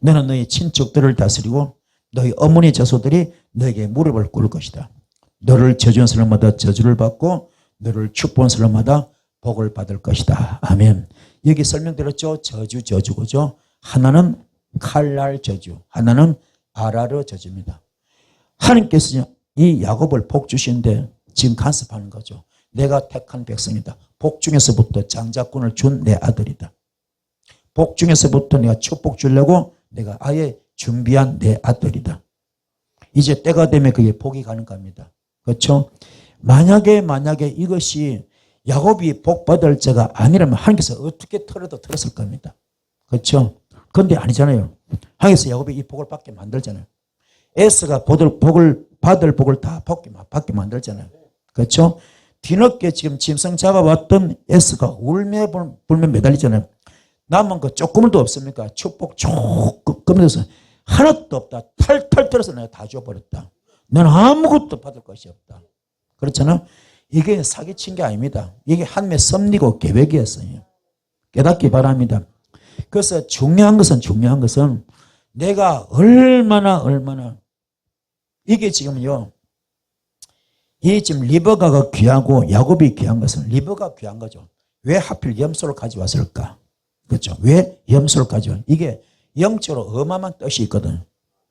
너는 너희 친척들을 다스리고 너희 어머니 자손들이 너에게 무릎을 꿇을 것이다. 너를 저주한 사람마다 저주를 받고 너를 축복한 사람마다 복을 받을 것이다. 아멘. 여기 설명드렸죠. 저주고죠. 하나는 칼날 저주, 하나는 아라르 저주입니다. 하나님께서 이 야곱을 복 주시는데 지금 간섭하는 거죠. 내가 택한 백성이다. 복 중에서부터 장자권을 준 내 아들이다. 복 중에서부터 내가 축복 주려고 내가 아예 준비한 내 아들이다. 이제 때가 되면 그게 복이 가는 겁니다. 그렇죠? 만약에 이것이 야곱이 복 받을 자가 아니라면 하나님께서 어떻게 틀었을 겁니다. 그렇죠? 그런데 아니잖아요. 하나님께서 야곱이 이 복을 받게 만들잖아요. 에스가 복을 받을 복을 다 받게 만들잖아요. 그렇죠? 뒤늦게 지금 짐승 잡아왔던 에스가 울며 매달리잖아요. 남은 거 조금도 없습니까? 축복 조금 해서 하나도 없다. 탈탈 털어서 내가 다 줘버렸다. 너는 아무것도 받을 것이 없다. 그렇잖아. 이게 사기친 게 아닙니다. 이게 하나님의 섭리고 계획이었어요. 깨닫기 바랍니다. 그래서 중요한 것은 내가 얼마나 이게 지금요. 이 지금 리버가가 귀하고 야곱이 귀한 것은 리버가 귀한 거죠. 왜 하필 염소를 가져왔을까? 그렇죠. 왜 염소를 가져와? 이게 영적으로 어마어마한 뜻이 있거든.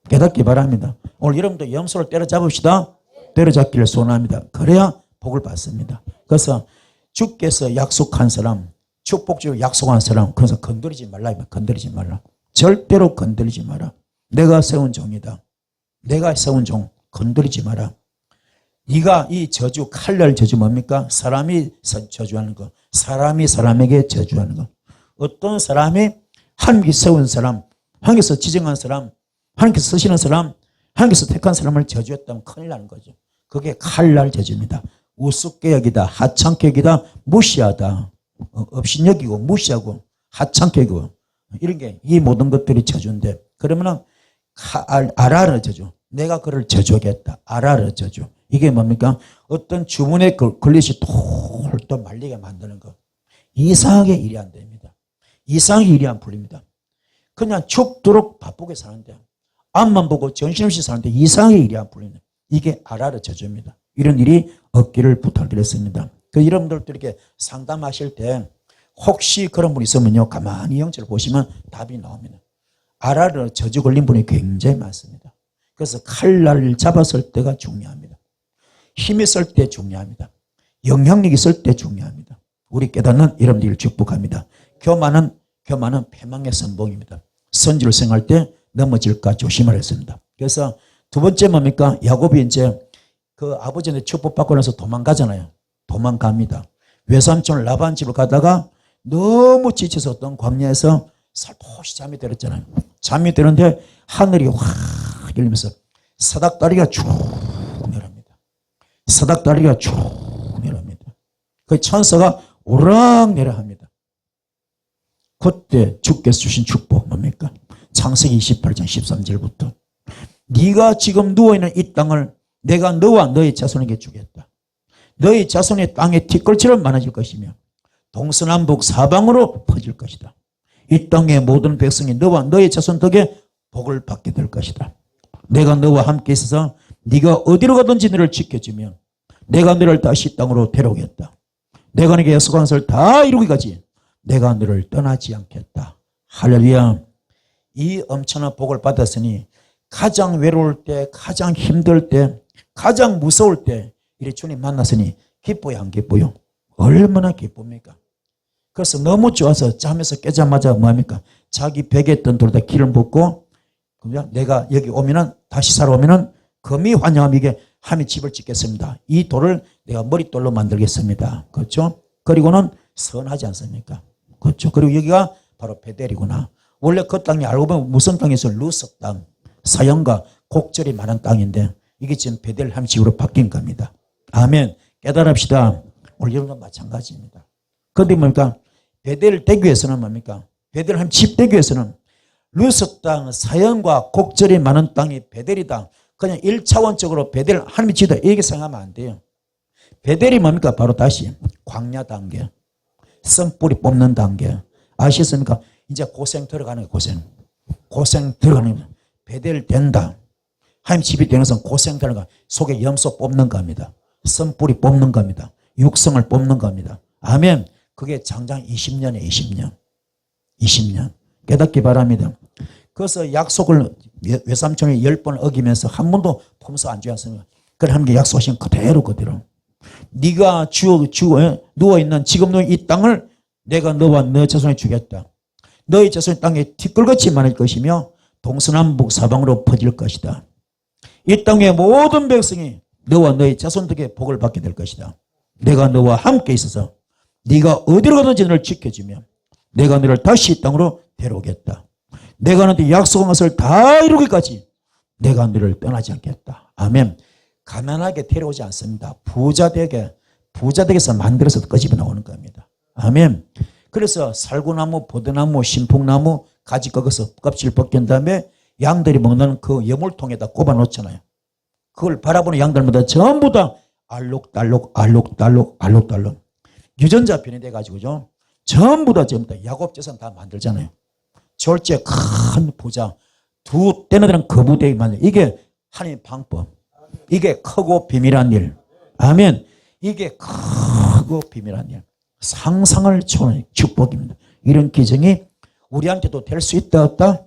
깨닫기 바랍니다. 오늘 여러분도 염소를 때려잡읍시다. 때려잡기를 소원합니다. 그래야 복을 받습니다. 그래서 주께서 약속한 사람, 축복주로 약속한 사람, 그래서 건드리지 말라. 건드리지 말라. 절대로 건드리지 마라. 내가 세운 종이다. 내가 세운 종, 건드리지 마라. 네가 이 저주, 칼날 저주 뭡니까? 사람이 저주하는 거. 사람이 사람에게 저주하는 거. 어떤 사람이 하나님께서 세운 사람, 하나님께서 지정한 사람, 하나님께서 쓰시는 사람, 하나님께서 택한 사람을 저주했다면 큰일 나는 거죠. 그게 칼날 저주입니다. 우습게 여기다, 하찮게 여기다, 무시하다. 업신여기고 무시하고 하찮게 여기고 이런 게 이 모든 것들이 저주인데, 그러면은 아라르 저주. 내가 그를 저주하겠다. 아라르 저주. 이게 뭡니까? 어떤 주문에 걸리시 똘똘 말리게 만드는 거. 이상하게 일이 안 됩니다. 이상하게 일이 안 풀립니다. 그냥 죽도록 바쁘게 사는데, 앞만 보고 정신없이 사는데 이상하게 일이 안 풀리는, 이게 아라르 저주입니다. 이런 일이 없기를 부탁드렸습니다. 그 여러분들도 이렇게 상담하실 때 혹시 그런 분이 있으면요, 가만히 영적을 보시면 답이 나옵니다. 아라르 저주 걸린 분이 굉장히 많습니다. 그래서 칼날을 잡았을 때가 중요합니다. 힘이 있을 때 중요합니다. 영향력 있을 때 중요합니다. 우리 깨닫는 여러분들을 축복합니다. 교만은 패망의 선봉입니다. 선지를 생활할 때 넘어질까 조심하라 했습니다. 그래서 두 번째 뭡니까? 야곱이 이제 그 아버지한테 축복받고 나서 도망가잖아요. 도망갑니다. 외삼촌 라반 집을 가다가 너무 지쳐서 어떤 광야에서 살포시 잠이 들었잖아요. 잠이 드는데 하늘이 확 열리면서 사닥다리가 쭉 내려옵니다. 사닥다리가 쭉 내려옵니다. 그 천사가 오락 내려합니다. 그때 주께서 주신 축복 뭡니까? 창세기 28장 13절부터 네가 지금 누워있는 이 땅을 내가 너와 너의 자손에게 주겠다. 너의 자손의 땅에 티끌처럼 많아질 것이며 동서남북 사방으로 퍼질 것이다. 이 땅의 모든 백성이 너와 너의 자손 덕에 복을 받게 될 것이다. 내가 너와 함께 있어서 네가 어디로 가든지 너를 지켜주며 내가 너를 다시 땅으로 데려오겠다. 내가 네게 약속한 것을 다 이루기까지 내가 너를 떠나지 않겠다. 할렐루야. 이 엄청난 복을 받았으니 가장 외로울 때, 가장 힘들 때, 가장 무서울 때 이래 주님 만났으니 기뻐요, 안 기뻐요? 얼마나 기쁩니까? 그래서 너무 좋아서 잠에서 깨자마자 뭐합니까? 자기 베개에 있던 돌에다 기름 붓고 내가 여기 오면은, 다시 살아오면은 금이 환영하면 이게 함이 집을 짓겠습니다. 이 돌을 내가 머릿돌로 만들겠습니다. 그렇죠? 그리고는 선하지 않습니까? 그렇죠? 그리고 여기가 바로 베델이구나. 원래 그 땅이 알고 보면 무슨 땅에서 루스 땅, 사형과 곡절이 많은 땅인데 이게 지금 베델 함 집으로 바뀐 겁니다. 아멘. 깨달읍시다. 오늘 여러분도 마찬가지입니다. 그런데 뭡니까? 베델 대교에서는 뭡니까? 베델 함 집 대교에서는 루스 땅, 사형과 곡절이 많은 땅이 베델이다. 그냥 1차원적으로 베델 하나님이 지다 이렇게 생각하면 안 돼요. 베델이 뭡니까? 바로 다시 광야 단계, 썬뿌리 뽑는 단계. 아시겠습니까? 이제 고생 들어가는 거예요. 고생 들어가는 거예요. 베델 된다. 하나님 집이 되는 것은 고생 들어가. 속에 염소 뽑는 겁니다. 썬뿌리 뽑는 겁니다. 육성을 뽑는 겁니다. 아멘. 그게 장장 20년에 20년. 20년. 깨닫기 바랍니다. 그래서 약속을 외삼촌이 10번 어기면서 한 번도 품서 안 주지 않습니까? 그래 하나님께 약속하신 그대로. 네가 누워있는 지금 너의 이 땅을 내가 너와 너 자손에 주겠다. 너의 자손의 땅에 티끌같이 많을 것이며 동서남북 사방으로 퍼질 것이다. 이 땅의 모든 백성이 너와 너의 자손 덕에 복을 받게 될 것이다. 내가 너와 함께 있어서 네가 어디로 가든지 너를 지켜주며 내가 너를 다시 이 땅으로 데려오겠다. 내가 너한테 약속한 것을 다 이루기까지 내가 너를 떠나지 않겠다. 아멘. 가난하게 데려오지 않습니다. 부자되게서 만들어서 끄집어 나오는 겁니다. 아멘. 그래서 살구나무, 버드나무, 신풍나무 가지 꺾어서 껍질 벗긴 다음에 양들이 먹는 그 여물통에다 꼽아 놓잖아요. 그걸 바라보는 양들마다 전부 다 알록달록 유전자 변이돼 가지고죠. 전부 다 야곱 재산 다 만들잖아요. 졸지에 큰 부자, 두 떼너들은 거부되게 만들. 이게 하나님의 방법. 이게 크고 비밀한 일. 아멘. 이게 크고 비밀한 일. 상상을 초월한 축복입니다. 이런 기정이 우리한테도 될 수 있다 없다?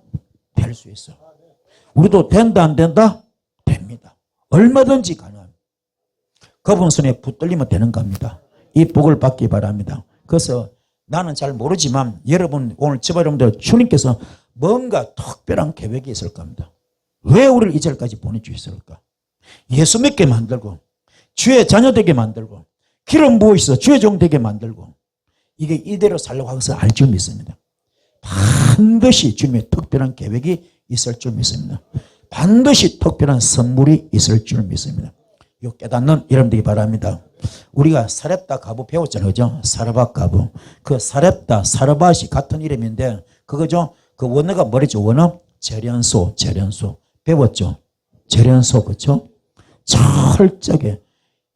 될 수 있어. 우리도 된다 안 된다? 됩니다. 얼마든지 가능합니다. 그분 손에 붙들리면 되는 겁니다. 이 복을 받기 바랍니다. 그래서 나는 잘 모르지만 여러분 오늘 저와 여러분들 주님께서 뭔가 특별한 계획이 있을 겁니다. 왜 우리를 이 자리까지 보내주셨을까? 예수 믿게 만들고 주의 자녀 되게 만들고 기름 부으셔서 주의 종 되게 만들고 이게 이대로 살려고 하고서 알 줄 믿습니다. 반드시 주님의 특별한 계획이 있을 줄 믿습니다. 반드시 특별한 선물이 있을 줄 믿습니다. 이 깨닫는 여러분들이 바랍니다. 우리가 사렙다 가부 배웠잖아요. 그죠? 사르밧 가부. 그 사렙다, 사르밧이 같은 이름인데 그거죠? 그 원어가 뭐랬죠? 원어? 재련소, 재련소. 배웠죠? 재련소, 그죠? 철저하게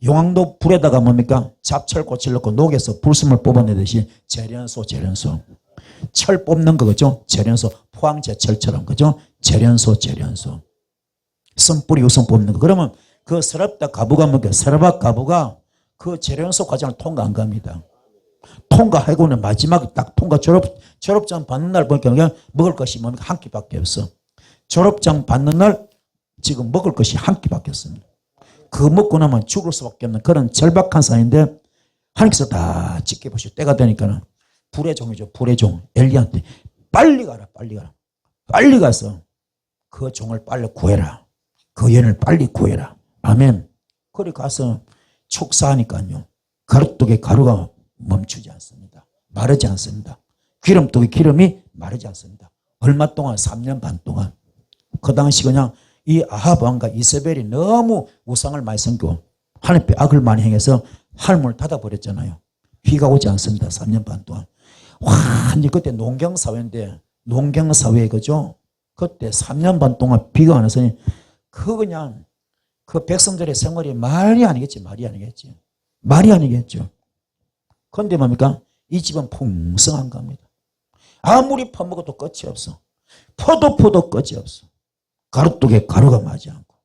용왕도 불에다가 뭡니까? 잡철꽃을 넣고 녹여서 불순물 뽑아내듯이 재련소, 재련소. 철 뽑는 거, 그죠? 재련소. 포항제철처럼, 그죠? 재련소, 재련소. 선뿌리 우선 뽑는 거. 그러면 그 사렙다 가부가 뭡니까? 사르밧 가부가 그 재련소 과정을 통과 안 갑니다. 통과하고는 마지막에 딱 통과 졸업장 받는 날 보니까 그냥 먹을 것이 뭡니까? 한 끼밖에 없어. 졸업장 받는 날 지금 먹을 것이 한 끼밖에 없습니다. 그거 먹고 나면 죽을 수밖에 없는 그런 절박한 상황인데 하나님께서 다 지켜보시고 때가 되니까는 불의 종이죠. 불의 종. 엘리야한테 빨리 가라, 빨리 가라. 빨리 가서 그 종을 빨리 구해라. 그 여인을 빨리 구해라. 아멘. 그리 가서 축사하니까요. 가루떡에 가루가 멈추지 않습니다. 마르지 않습니다. 기름떡에 기름이 마르지 않습니다. 얼마 동안? 3년 반 동안. 그 당시 그냥 이 아합 왕과 이세벨이 너무 우상을 많이 섬기고 하나님께 악을 많이 행해서 하늘문을 닫아버렸잖아요. 비가 오지 않습니다. 3년 반 동안. 완전히 그때 농경사회인데 농경사회 그죠? 그때 3년 반 동안 비가 안 와서 그냥 그 백성들의 생활이 말이 아니겠지. 말이 아니겠지. 말이 아니겠죠. 그런데 뭡니까? 이 집은 풍성한 겁니다. 아무리 퍼먹어도 끝이 없어. 퍼도 끝이 없어. 가루떡에 가루가 마지 않고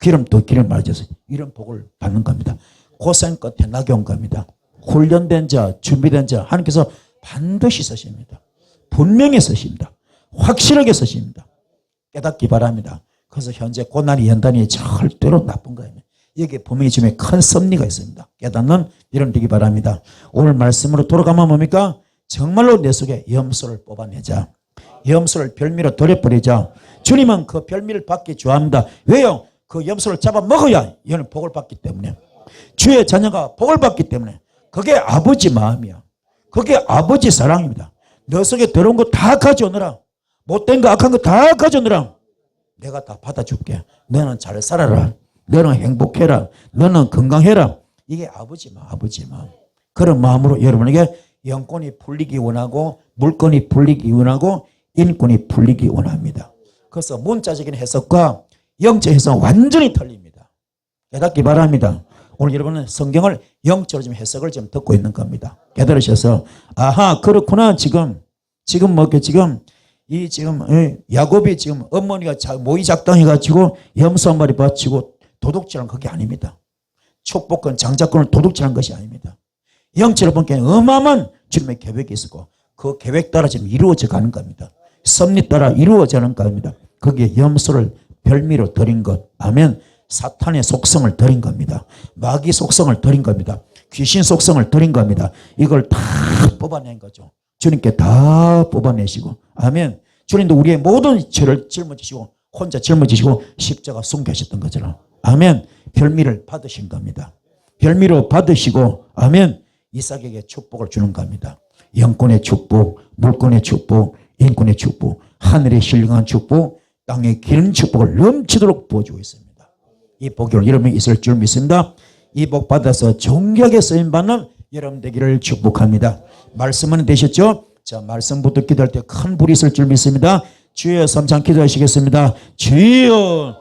기름도 기름 맞아서 이런 복을 받는 겁니다. 고생 끝에 낙이 온 겁니다. 훈련된 자, 준비된 자 하나님께서 반드시 쓰십니다. 분명히 쓰십니다. 확실하게 쓰십니다. 깨닫기 바랍니다. 그래서 현재 고난이 연단이 절대로 나쁜 거예요. 여기에 분명히 주님의 큰 섭리가 있습니다. 깨닫는 이런 되기 바랍니다. 오늘 말씀으로 돌아가면 뭡니까? 정말로 내 속에 염소를 뽑아내자. 염소를 별미로 들여버리자. 주님은 그 별미를 받기 좋아합니다. 왜요? 그 염소를 잡아 먹어야 얘는 복을 받기 때문에. 주의 자녀가 복을 받기 때문에. 그게 아버지 마음이야. 그게 아버지 사랑입니다. 너 속에 들어온 거 다 가져오너라. 못된 거 악한 거 다 가져오너라. 내가 다 받아줄게. 너는 잘 살아라. 너는 행복해라. 너는 건강해라. 이게 아버지 마음, 아버지 마음. 그런 마음으로 여러분에게 영권이 풀리기 원하고 물권이 풀리기 원하고 인권이 풀리기 원합니다. 그래서 문자적인 해석과 영적 해석은 완전히 틀립니다. 깨닫기 바랍니다. 오늘 여러분은 성경을 영적으로 좀 해석을 좀 듣고 있는 겁니다. 깨달으셔서 아하 그렇구나 지금 야곱이 지금 어머니가 모의 작당해가지고 염소 한 마리 바치고 도둑질한 그게 아닙니다. 축복권 장자권을 도둑질한 것이 아닙니다. 영적으로 보니까 어마어마한 주님의 계획이 있었고 그 계획 따라 지금 이루어져 가는 겁니다. 섭리 따라 이루어져 가는 겁니다. 거기에 염소를 별미로 드린 것. 아멘. 사탄의 속성을 드린 겁니다. 마귀 속성을 드린 겁니다. 귀신 속성을 드린 겁니다. 이걸 다 뽑아낸 거죠. 주님께 다 뽑아내시고 아멘. 주님도 우리의 모든 죄를 짊어지시고 혼자 짊어지시고 십자가 순교하셨던 것처럼 아멘. 별미를 받으신 겁니다. 별미로 받으시고 아멘. 이삭에게 축복을 주는 겁니다. 영권의 축복, 물권의 축복, 인권의 축복, 하늘의 신령한 축복, 땅의 기름 축복을 넘치도록 부어주고 있습니다. 이 복이 여러분이 있을 줄 믿습니다. 이 복 받아서 존귀하게 쓰임받는 여러분 되기를 축복합니다. 말씀은 되셨죠? 자, 말씀부터 기도할 때 큰 불이 있을 줄 믿습니다. 주여 3장 기도하시겠습니다. 주여